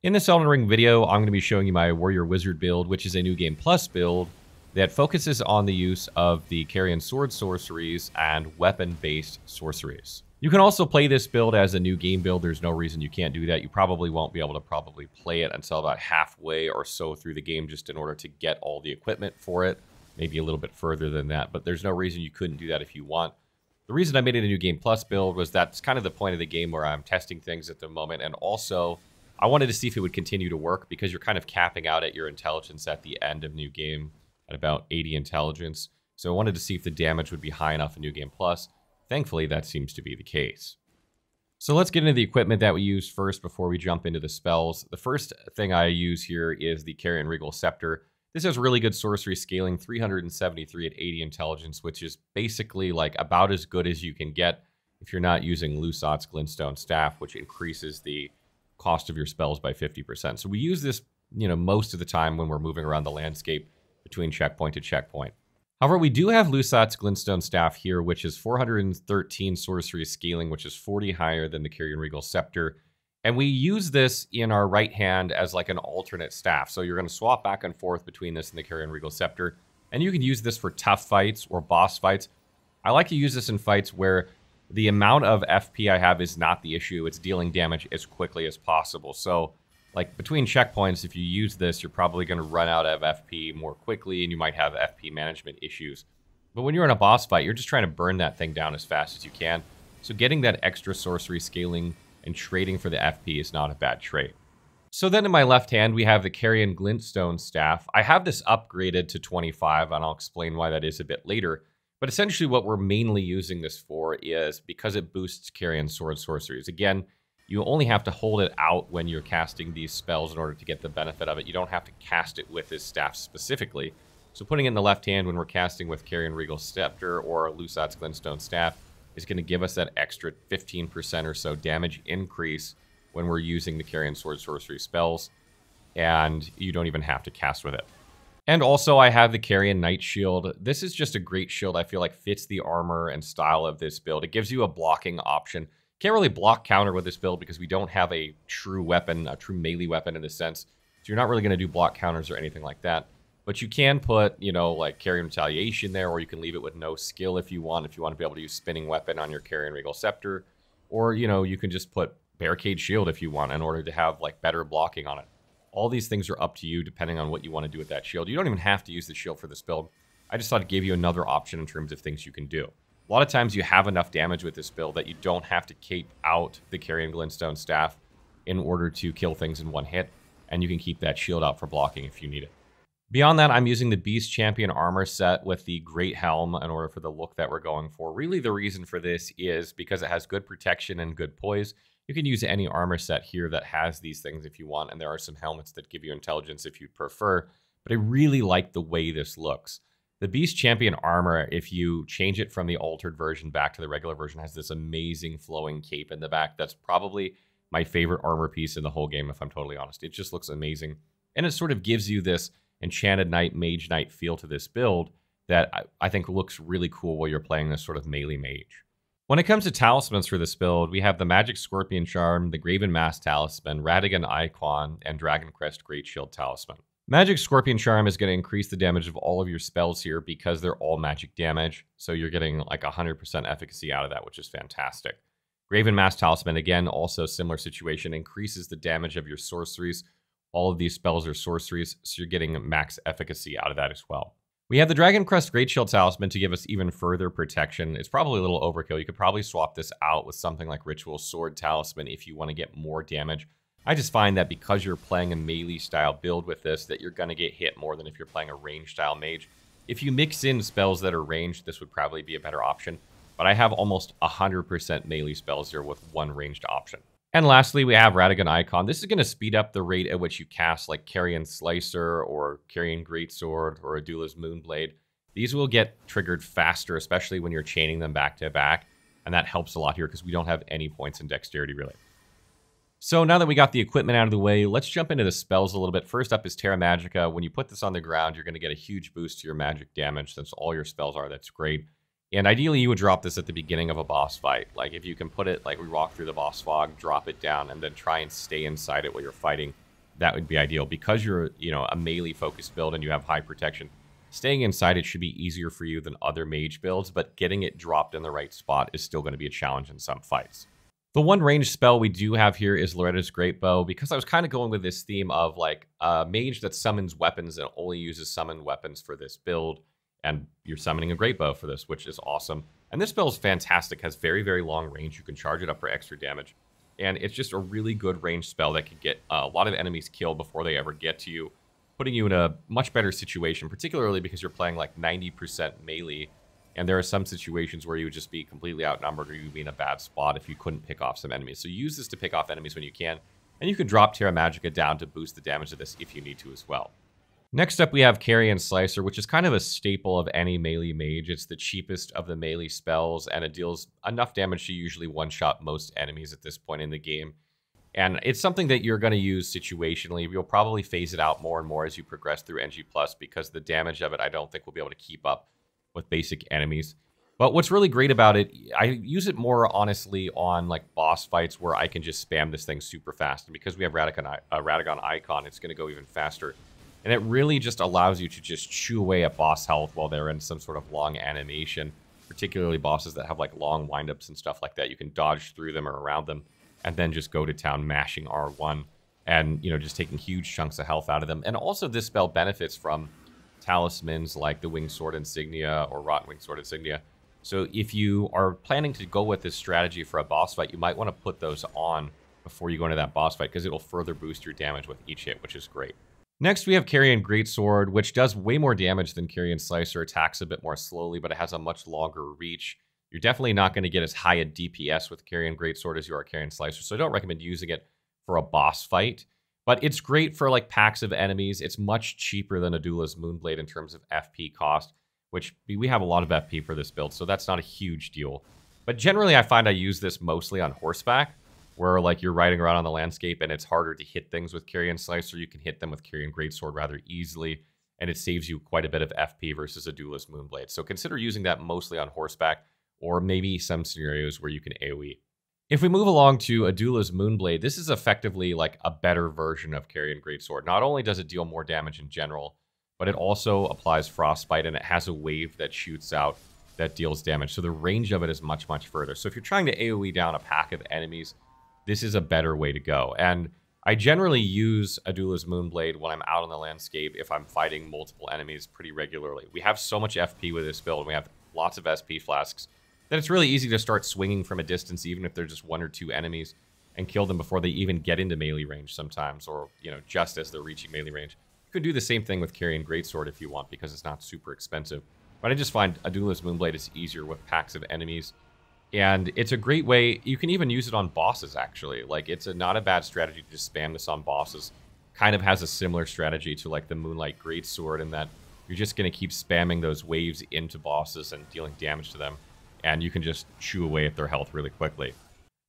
In this Elden Ring video, I'm going to be showing you my Warrior Wizard build, which is a New Game Plus build that focuses on the use of the Carian sword sorceries and weapon-based sorceries. You can also play this build as a new game build. There's no reason you can't do that. You probably won't be able to play it until about halfway or so through the game just in order to get all the equipment for it. Maybe a little bit further than that, but there's no reason you couldn't do that if you want. The reason I made it a New Game Plus build was that's kind of the point of the game where I'm testing things at the moment, and also I wanted to see if it would continue to work because you're kind of capping out at your intelligence at the end of New Game at about 80 intelligence. So I wanted to see if the damage would be high enough in New Game Plus. Thankfully, that seems to be the case. So let's get into the equipment that we use first before we jump into the spells. The first thing I use here is the Carian Regal Scepter. This has really good sorcery scaling, 373 at 80 intelligence, which is basically like about as good as you can get if you're not using Lusat's Glintstone Staff, which increases the cost of your spells by 50%. So we use this, most of the time when we're moving around the landscape between checkpoint to checkpoint. However, we do have Lusat's Glintstone Staff here, which is 413 sorcery scaling, which is 40 higher than the Carian Regal Scepter. And we use this in our right hand as like an alternate staff. So you're going to swap back and forth between this and the Carian Regal Scepter. And you can use this for tough fights or boss fights. I like to use this in fights where the amount of FP I have is not the issue. It's dealing damage as quickly as possible. So, like, between checkpoints, if you use this, you're probably going to run out of FP more quickly, and you might have FP management issues. But when you're in a boss fight, you're just trying to burn that thing down as fast as you can. So getting that extra sorcery scaling and trading for the FP is not a bad trade. So then in my left hand, we have the Carian Glintstone Staff. I have this upgraded to 25, and I'll explain why that is a bit later. But essentially what we're mainly using this for is because it boosts Carian sword sorceries. Again, you only have to hold it out when you're casting these spells in order to get the benefit of it. You don't have to cast it with this staff specifically. So putting it in the left hand when we're casting with Carian Regal Scepter or Lusat's Glintstone Staff is going to give us that extra 15% or so damage increase when we're using the Carian sword sorcery spells, and you don't even have to cast with it. And also, I have the Carian Knight Shield. This is just a great shield I feel like fits the armor and style of this build. It gives you a blocking option. Can't really block counter with this build because we don't have a true weapon, a true melee weapon in this sense. So you're not really going to do block counters or anything like that. But you can put, like Carian Retaliation there, or you can leave it with no skill if you want to be able to use Spinning Weapon on your Carian Regal Scepter. Or, you can just put Barricade Shield if you want in order to have, better blocking on it. All these things are up to you depending on what you want to do with that shield. You don't even have to use the shield for this build. I just thought I'd give you another option in terms of things you can do. A lot of times you have enough damage with this build that you don't have to cape out the Carian Glintstone Staff in order to kill things in one hit, and you can keep that shield out for blocking if you need it. Beyond that, I'm using the Beast Champion armor set with the Great Helm in order for the look that we're going for. Really, the reason for this is because it has good protection and good poise. You can use any armor set here that has these things if you want, and there are some helmets that give you intelligence if you prefer, but I really like the way this looks. The Beast Champion armor, if you change it from the altered version back to the regular version, has this amazing flowing cape in the back. That's probably my favorite armor piece in the whole game, if I'm totally honest. It just looks amazing, and it sort of gives you this Enchanted Knight, Mage Knight feel to this build that I think looks really cool while you're playing this sort of melee mage. When it comes to talismans for this build, we have the Magic Scorpion Charm, the Graven Mask Talisman, Radagon Icon, and Dragon Crest Great Shield Talisman. Magic Scorpion Charm is going to increase the damage of all of your spells here because they're all magic damage, so you're getting like 100% efficacy out of that, which is fantastic. Graven Mask Talisman, again, also similar situation, increases the damage of your sorceries. All of these spells are sorceries, so you're getting max efficacy out of that as well. We have the Dragon Crest Great Shield Talisman to give us even further protection. It's probably a little overkill. You could probably swap this out with something like Ritual Sword Talisman if you want to get more damage. I just find that because you're playing a melee style build with this, that you're going to get hit more than if you're playing a range style mage. If you mix in spells that are ranged, this would probably be a better option. But I have almost 100% melee spells here with one ranged option. And lastly, we have Radagon Icon. This is going to speed up the rate at which you cast like Carian Slicer or Carian Greatsword or Adula's Moonblade. These will get triggered faster, especially when you're chaining them back to back. And that helps a lot here because we don't have any points in dexterity really. So now that we got the equipment out of the way, let's jump into the spells a little bit. First up is Terra Magica. When you put this on the ground, you're going to get a huge boost to your magic damage. That's all your spells are. That's great. And ideally, you would drop this at the beginning of a boss fight. Like, if you can put it, like we walk through the boss fog, drop it down, and then try and stay inside it while you're fighting. that would be ideal. Because you're, a melee-focused build and you have high protection, staying inside it should be easier for you than other mage builds, but getting it dropped in the right spot is still going to be a challenge in some fights. The one ranged spell we do have here is Loretta's Great Bow, because I was kind of going with this theme of like a mage that summons weapons and only uses summoned weapons for this build, and you're summoning a Great Bow for this, which is awesome. And this spell is fantastic, has very, very long range. You can charge it up for extra damage, and it's just a really good ranged spell that can get a lot of enemies killed before they ever get to you, putting you in a much better situation, particularly because you're playing like 90% melee. And there are some situations where you would just be completely outnumbered or you'd be in a bad spot if you couldn't pick off some enemies. So use this to pick off enemies when you can. And you can drop Terra Magica down to boost the damage of this if you need to as well. Next up, we have Carian Slicer, which is kind of a staple of any melee mage. It's the cheapest of the melee spells, and it deals enough damage to usually one-shot most enemies at this point in the game. And it's something that you're going to use situationally. You'll probably phase it out more and more as you progress through NG+, because the damage of it I don't think will be able to keep up with basic enemies. But what's really great about it, I use it more honestly on like boss fights where I can just spam this thing super fast. And because we have Radagon Icon, it's going to go even faster. And it really just allows you to just chew away at boss health while they're in some sort of long animation, particularly bosses that have like long windups and stuff like that. You can dodge through them or around them and then just go to town mashing R1 and, just taking huge chunks of health out of them. And also this spell benefits from talismans like the Winged Sword Insignia or Rotten Winged Sword Insignia. So if you are planning to go with this strategy for a boss fight, you might want to put those on before you go into that boss fight, because it'll further boost your damage with each hit, which is great. Next, we have Carian Greatsword, which does way more damage than Carian Slicer, attacks a bit more slowly, but it has a much longer reach. You're definitely not going to get as high a DPS with Carian Greatsword as you are Carian Slicer, so I don't recommend using it for a boss fight. But it's great for like packs of enemies. It's much cheaper than Adula's Moonblade in terms of FP cost, which we have a lot of FP for this build, so that's not a huge deal. But generally, I find I use this mostly on horseback, where like you're riding around on the landscape and it's harder to hit things with Carian Slicer. You can hit them with Carian Greatsword rather easily, and it saves you quite a bit of FP versus Adula's Moonblade. So consider using that mostly on horseback, or maybe some scenarios where you can AoE. If we move along to Adula's Moonblade, this is effectively like a better version of Carian Greatsword. Not only does it deal more damage in general, but it also applies Frostbite, and it has a wave that shoots out that deals damage. So the range of it is much, much further. So if you're trying to AoE down a pack of enemies, this is a better way to go. And I generally use Adula's Moonblade when I'm out on the landscape if I'm fighting multiple enemies pretty regularly. We have so much FP with this build. We have lots of SP flasks that it's really easy to start swinging from a distance, even if they're just one or two enemies, and kill them before they even get into melee range sometimes, or, just as they're reaching melee range. You could do the same thing with Carian Greatsword if you want, because it's not super expensive. But I just find Adula's Moonblade is easier with packs of enemies. And it's a great way. You can even use it on bosses, actually. Like, it's not a bad strategy to spam this on bosses. Kind of has a similar strategy to, like, the Moonlight Greatsword, in that you're just going to keep spamming those waves into bosses and dealing damage to them. And you can just chew away at their health really quickly.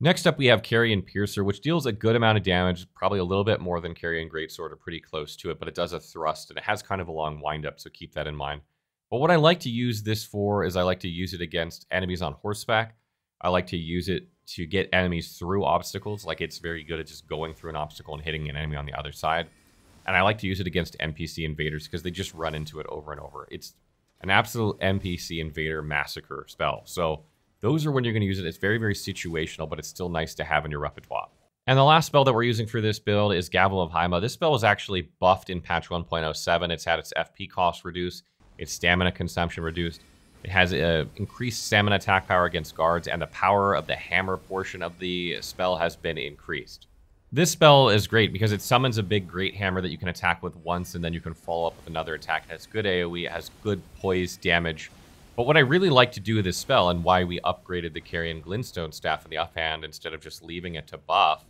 Next up, we have Carian Piercer, which deals a good amount of damage, probably a little bit more than Carian Greatsword, or pretty close to it, but it does a thrust, and it has kind of a long windup, so keep that in mind. But what I like to use this for is I like to use it against enemies on horseback. I like to use it to get enemies through obstacles. Like, it's very good at just going through an obstacle and hitting an enemy on the other side. And I like to use it against NPC invaders because they just run into it over and over. It's an absolute NPC invader massacre spell. So those are when you're going to use it. It's very, very situational, but it's still nice to have in your repertoire. And the last spell that we're using for this build is Gavel of Haima. This spell was actually buffed in patch 1.07. It's had its FP cost reduced, its stamina consumption reduced. It has increased stamina attack power against guards, and the power of the hammer portion of the spell has been increased. This spell is great because it summons a big great hammer that you can attack with once, and then you can follow up with another attack. It has good AoE, it has good poise damage. But what I really like to do with this spell, and why we upgraded the Carian Glintstone Staff in the offhand instead of just leaving it to buff,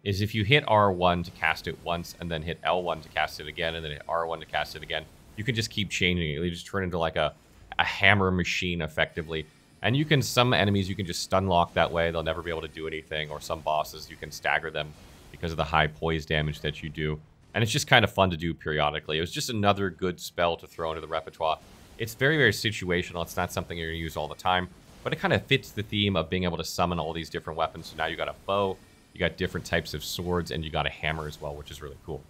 is if you hit R1 to cast it once, and then hit L1 to cast it again, and then hit R1 to cast it again, you can just keep changing it. You just turn into like a hammer machine, effectively. And you can, some enemies you can just stun lock that way. They'll never be able to do anything. Or some bosses, you can stagger them because of the high poise damage that you do. And it's just kind of fun to do periodically. It was just another good spell to throw into the repertoire. It's very, very situational. It's not something you're going to use all the time. But it kind of fits the theme of being able to summon all these different weapons. So now you got a bow, you got different types of swords, and you got a hammer as well, which is really cool.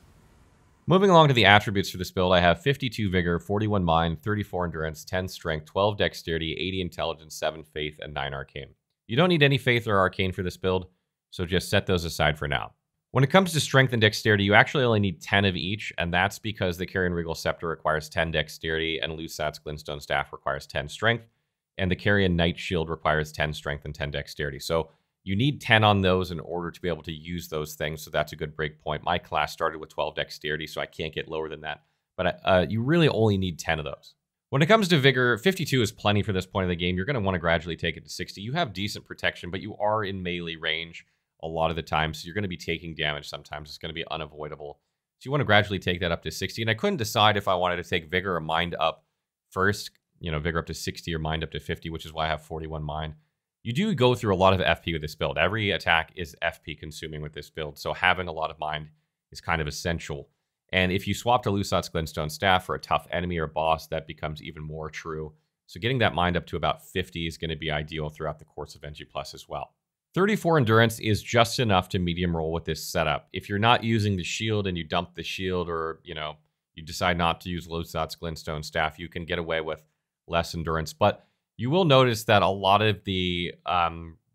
Moving along to the attributes for this build, I have 52 Vigor, 41 Mind, 34 Endurance, 10 Strength, 12 Dexterity, 80 Intelligence, 7 Faith, and 9 Arcane. You don't need any Faith or Arcane for this build, so just set those aside for now. When it comes to Strength and Dexterity, you actually only need 10 of each, and that's because the Carian Regal Scepter requires 10 Dexterity, and Lusat's Glintstone Staff requires 10 Strength, and the Carian Knight Shield requires 10 Strength and 10 Dexterity. So you need 10 on those in order to be able to use those things, so that's a good break point. My class started with 12 Dexterity, so I can't get lower than that, but you really only need 10 of those. When it comes to Vigor, 52 is plenty for this point of the game. You're going to want to gradually take it to 60. You have decent protection, but you are in melee range a lot of the time, so you're going to be taking damage sometimes. It's going to be unavoidable. So you want to gradually take that up to 60, and I couldn't decide if I wanted to take Vigor or Mind up first. You know, Vigor up to 60 or Mind up to 50, which is why I have 41 Mind. You do go through a lot of FP with this build. Every attack is FP consuming with this build, so having a lot of Mind is kind of essential. And if you swap to Lusat's Glintstone Staff for a tough enemy or boss, that becomes even more true. So getting that Mind up to about 50 is going to be ideal throughout the course of NG Plus as well. 34 Endurance is just enough to medium roll with this setup. If you're not using the shield and you dump the shield, or, you know, you decide not to use Lusat's Glintstone Staff, you can get away with less endurance. But you will notice that a lot of the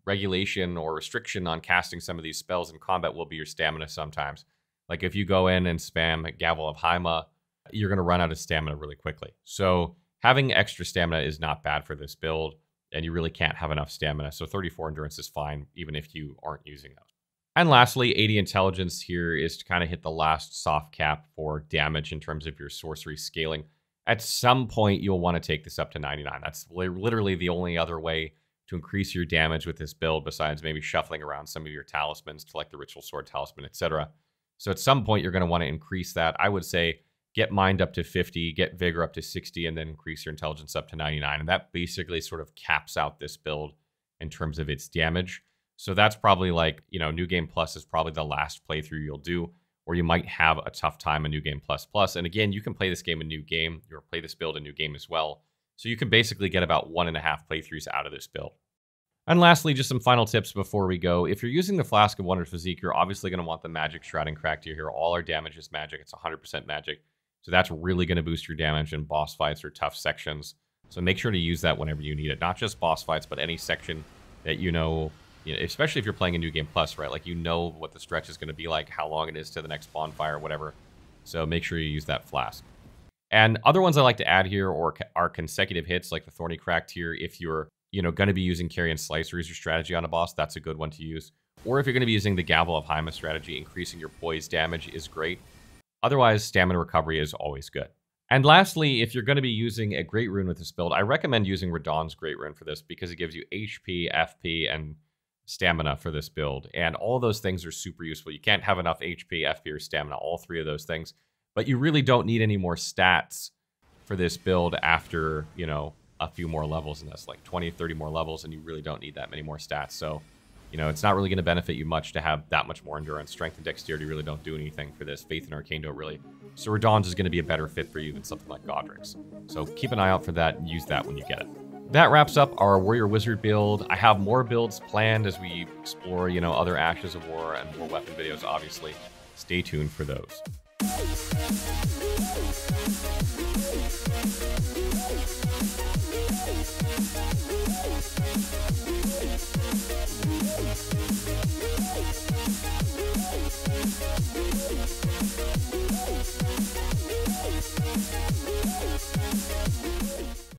regulation or restriction on casting some of these spells in combat will be your stamina sometimes. Like if you go in and spam Gavel of Haima, you're going to run out of stamina really quickly. So having extra stamina is not bad for this build, and you really can't have enough stamina. So 34 Endurance is fine, even if you aren't using those. And lastly, 80 Intelligence here is to kind of hit the last soft cap for damage in terms of your sorcery scaling. At some point, you'll want to take this up to 99. That's literally the only other way to increase your damage with this build, besides maybe shuffling around some of your talismans to like the Ritual Sword Talisman, etc. So at some point, you're going to want to increase that. I would say get Mind up to 50, get Vigor up to 60, and then increase your Intelligence up to 99. And that basically sort of caps out this build in terms of its damage. So that's probably like, you know, New Game Plus is probably the last playthrough you'll do, or you might have a tough time in New Game Plus Plus. And again, you can play this game in New Game, or play this build in New Game as well. So you can basically get about 1.5 playthroughs out of this build. And lastly, just some final tips before we go. If you're using the Flask of Wonder Physique, you're obviously going to want the Magic Shroud and Crack Tier here. All our damage is magic. It's 100% magic. So that's really going to boost your damage in boss fights or tough sections. So make sure to use that whenever you need it. Not just boss fights, but any section that you know, especially if you're playing a New Game Plus, right? Like, you know what the stretch is going to be like, how long it is to the next bonfire, whatever. So make sure you use that Flask. And other ones I like to add here are consecutive hits, like the Thorny Crack Tier. If you're, going to be using Carian Slicer as your strategy on a boss, that's a good one to use. Or if you're going to be using the Gavel of Haima strategy, increasing your poise damage is great. Otherwise, stamina recovery is always good. And lastly, if you're going to be using a Great Rune with this build, I recommend using Radahn's Great Rune for this, because it gives you HP, FP, and stamina for this build. And all those things are super useful. You can't have enough HP, FP, or stamina, all three of those things. But you really don't need any more stats for this build after, a few more levels in this, like 20, 30 more levels, and you really don't need that many more stats. So, it's not really going to benefit you much to have that much more endurance. Strength and dexterity really don't do anything for this. Faith and Arcane don't really. So Radahn's is going to be a better fit for you than something like Godric's. So keep an eye out for that and use that when you get it. That wraps up our Warrior Wizard build. I have more builds planned as we explore, other Ashes of War and more weapon videos, obviously. Stay tuned for those.